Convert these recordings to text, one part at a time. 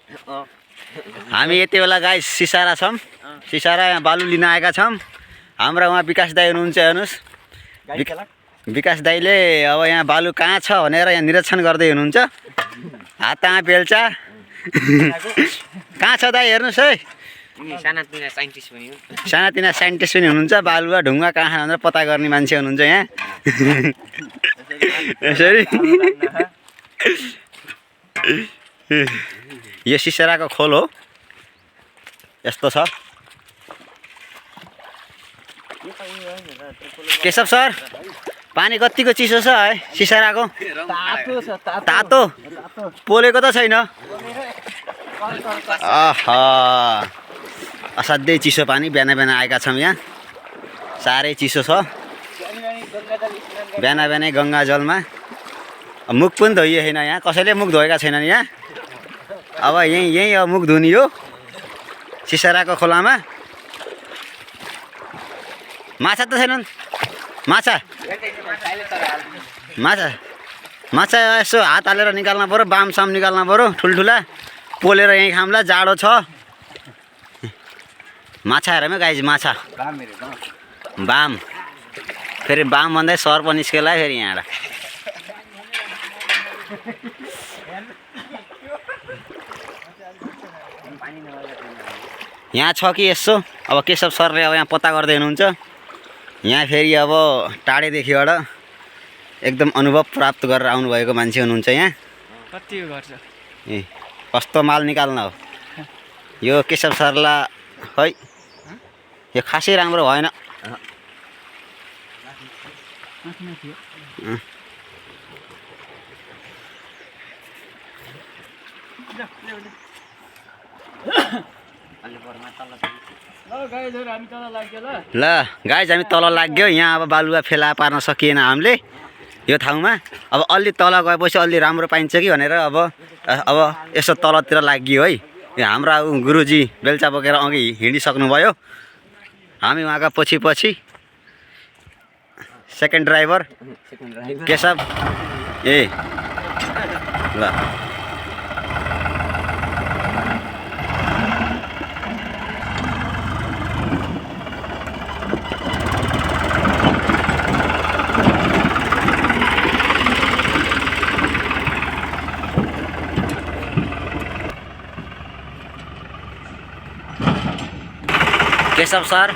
हामी यति बेला गाइस सिसारा छौँ। सिसारा यहाँ बालु लिन आएका छौँ। हाम्रा उहाँ विकास दाई हुनुहुन्छ। हेर्नुहोस् विकास दाईले अब यहाँ बालु कहाँ छ भनेर यहाँ निरीक्षण गर्दै हुनुहुन्छ। हातमा बेल्चा कहाँ छ दाई हेर्नुहोस् है। सानातिना साइन्टिस्ट पनि हुनुहुन्छ। बालुवा ढुङ्गा कहाँ छ भनेर पत्ता गर्ने मान्छे हुनुहुन्छ यहाँ। यसरी यो सिसाराको खोल हो। यस्तो छ। केशव सर पानी कतिको चिसो छ है सिसाराको? तातो पोलेको त छैन। असाध्यै चिसो पानी। बिहान बिहान आएका छौँ यहाँ। साह्रै चिसो छ। बिहान बिहानै गङ्गा जलमा मुख पनि धोइए छैन यहाँ। कसैले मुख धोएका छैनन् यहाँ। अब यहीँ अब मुख धुने हो सिसाराको खोलामा। माछा त छैनन्। माछा यसो हात हालेर निकाल्न पऱ्यो। बामसाम निकाल्न पऱ्यो ठुल्ठुला। पोलेर यहीँ खाम्ला। जाडो छ। माछा हेरौँ गाइज। माछा बाम फेरि बाम भन्दै सर्प निस्केला फेरि यहाँबाट। यहाँ छ कि यसो। अब केशव सरले अब यहाँ पत्ता गर्दै हुनुहुन्छ। यहाँ फेरि अब टाढेदेखिबाट एकदम अनुभव प्राप्त गरेर आउनुभएको मान्छे हुनुहुन्छ यहाँ। कति गर्छ ए कस्तो माल निकाल्न हो यो केशव सरलाई। खै यो खासै राम्रो भएन। ल गाइज हामी तल लाग्यो। यहाँ अब बालुवा फेला पार्न सकिएन हामीले यो ठाउँमा। अब अलि तल गएपछि अलि राम्रो पाइन्छ कि भनेर अब यसो तलतिर लाग्यो है। यो हाम्रा गुरुजी बेल्चा बोकेर अघि हिँडिसक्नुभयो। हामी उहाँका पछि पछि। Second driver Keshav. ए ल केशव सर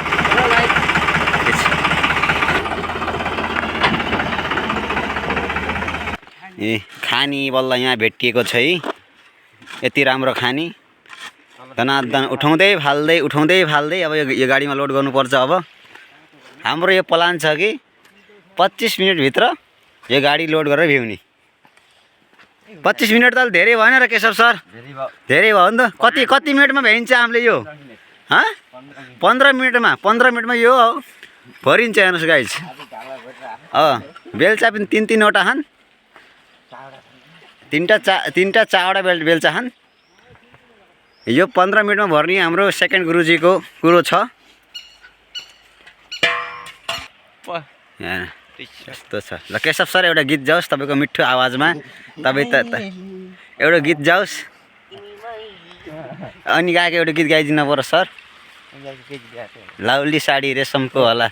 ए खानी बल्ल यहाँ भेटिएको छ है। यति राम्रो खानी धनाधन उठाउँदै फाल्दै अब यो गाडीमा लोड गर्नुपर्छ। अब हाम्रो यो प्लान छ कि 25 मिनटभित्र यो गाडी लोड गरेर भ्याउने। 25 मिनट त धेरै भएन र केशव सर? धेरै भयो नि त। कति मिनटमा भ्याइन्छ हामीले यो? 15 मिनटमा यो भरिन्छ। हेर्नुहोस् गाइज बेल्चा पनि 3-3वटा छन्। तीनटा चारवटा बेल्चा छन्। यो 15 मिनटमा भर्ने हाम्रो सेकेन्ड गुरुजीको कुरो छ। यस्तो छ। ल केशव सर एउटा गीत जाओस् तपाईँको मिठो आवाजमा। तपाईँ त एउटा गीत जाओस्। अनि गाएको एउटा गीत गाइदिनु पर्यो सर। लाउली साडी रेशमको होला।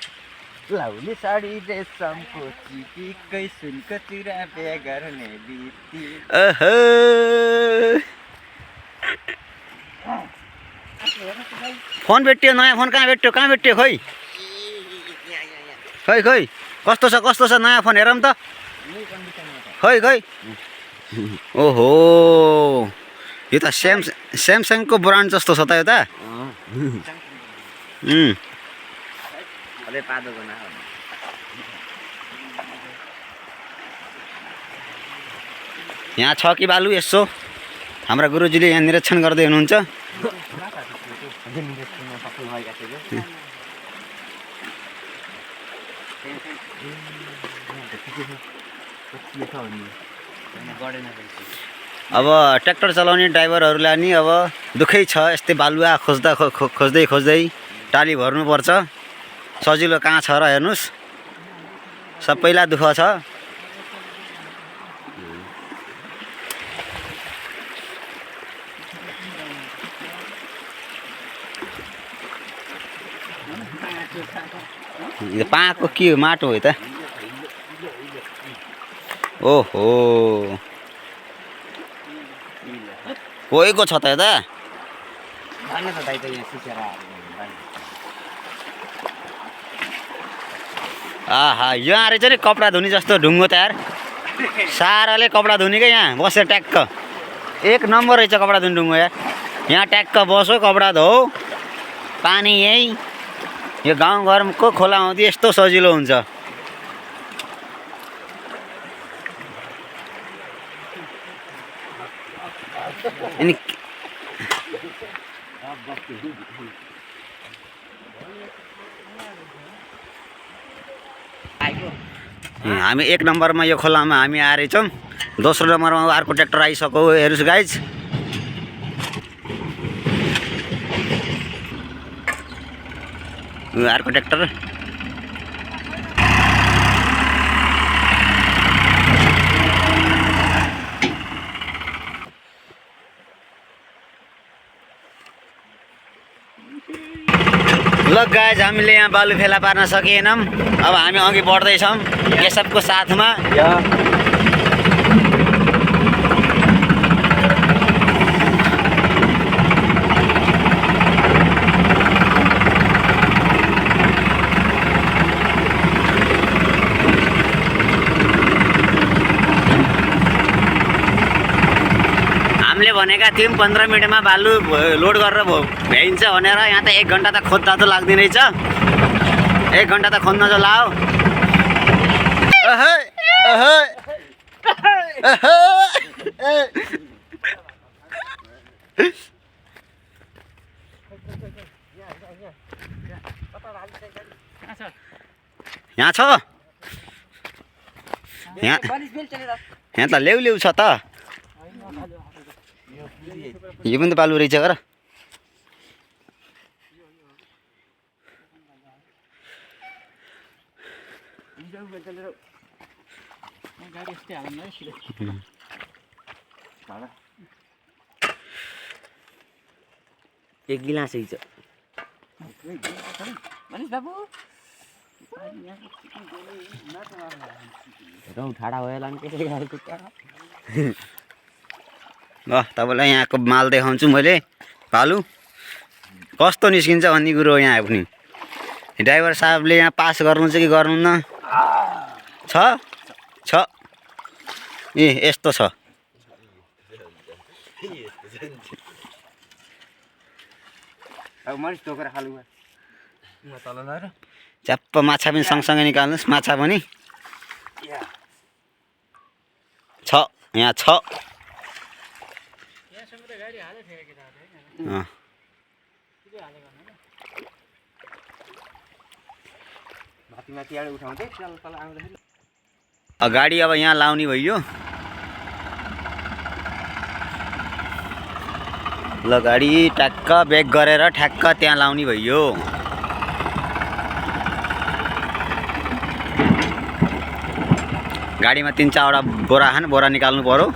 लाउली साडी रेशमको चिपीकै सुनको चुरा बिहा गर्ने बित्ती। फोन भेट्यो। नयाँ फोन कहाँ भेट्यो? खै कस्तो छ नयाँ फोन हेरौँ त। खै ओहो यो त स्यामसङको ब्रान्ड जस्तो छ त यो त। यहाँ छ कि बालु? यसो हाम्रा गुरुजीले यहाँ निरीक्षण गर्दै हुनुहुन्छ। अब ट्र्याक्टर चलाउने ड्राइभरहरूलाई नि अब दुःखै छ। यस्तै बालुवा खोज्दै टाली भर्नुपर्छ। सजिलो कहाँ छ र हेर्नुहोस्। सबैलाई दुःख छ। यो पाको के हो माटो हो त ओहो गएको छ त यता भन्नु त दाइ त यहाँ सिकेर आहा यहाँ रहेछ नि कपडा धुने जस्तो ढुङ्गो तयार साराले कपडा धुने क्या यहाँ बसेर ट्याक्क एक नम्बर रहेछ कपडा धुने ढुङ्गो यार यहाँ ट्याक्क बसो कपडा धो पानी यही यो गाउँघरको खोला आउँदै यस्तो सजिलो हुन्छ अनि हामी एक नम्बरमा यो खोलामा हामी आएछौँ दोस्रो नम्बरमा अर्को ट्र्याक्टर आइसक्यो हेर्नुहोस् गाइज अर्को ट्र्याक्टर ल गाइज हामीले यहाँ बालु फेला पार्न सकेनौँ अब हामी अघि बढ्दैछौँ यसबको साथमा हामीले भनेका थियौँ 15 मिनटमा बालु लोड गरेर भ्याइन्छ भनेर यहाँ त 1 घन्टा त खोज्दा त लाग्दैन रहेछ 1 घन्टा त खोज्न चाहिँ लाओ यहाँ छ यहाँ त ल्याउ छ त यो पनि त बालु रहेछ गर एक गिलास है ठाडा भइहाल्यो ल तपाईँलाई यहाँको माल देखाउँछु मैले बालु कस्तो निस्किन्छ भन्ने कुरो यहाँ पनि ड्राइभर साहबले यहाँ पास गर्नु चाहिँ कि गर्नुहुन्न छ ए यस्तो छ च्याप्प माछा पनि सँगसँगै निकाल्नुहोस् माछा पनि छ यहाँ छ गाडी अब यहाँ लाउने भइयो ल गाडी ट्याक्क ब्याक गरेर ठ्याक्क त्यहाँ लाउने भइयो गाडीमा 3-4 वटा बोरा निकाल्नु पर्यो